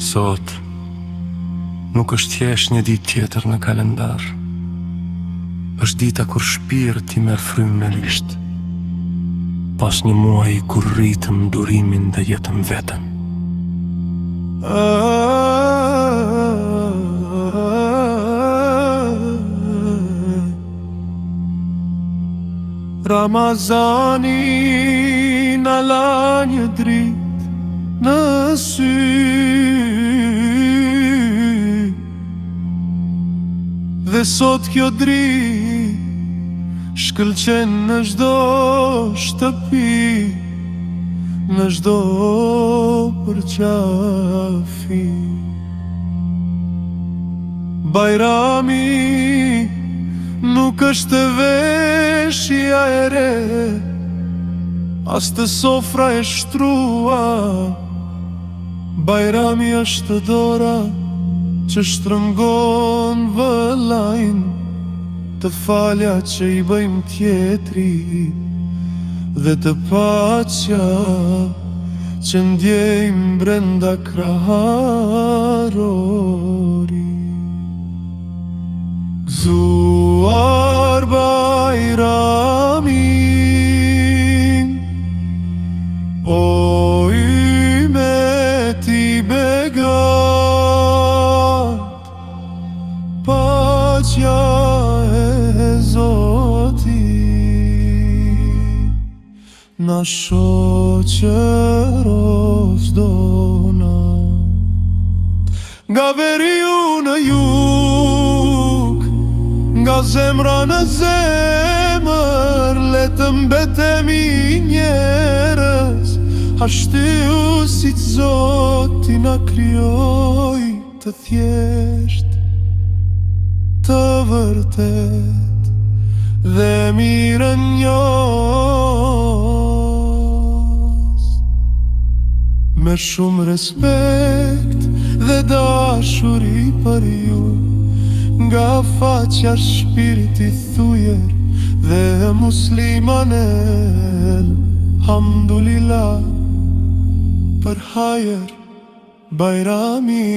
Sot nuk është thjesht një ditë tjetër në kalendar. Është dita kur shpirti merr frymërisht, pas një muaji kur rritëm durimin dhe jetëm vetëm. Ramazani na la një dritë në sy, dhe sot kjo dritë shkëlqen në çdo shtëpi, në çdo përqafi. Bajrami nuk është veshja e re, as të sofra e shtrua. Bajrami është dora që shtrëngon vëllajin, të falja që i bëjmë tjetri, dhe të paqja që ndjejmë brenda krahërori. Gëzuar Bajramin, o ymeti begat, paqja e Zotit na shoqëros donat. Nga veriu në jug, nga zemra në zemër, le të mbetemi njerëz, ashtu si Zoti na krijoi, të thjesht, të vërtet dhe mirënjohës. Me shumë respekt dhe dashuri për ju, nga faqja shpirti thujer dhe muslimanel, hamdulillah për hajer Bajrami.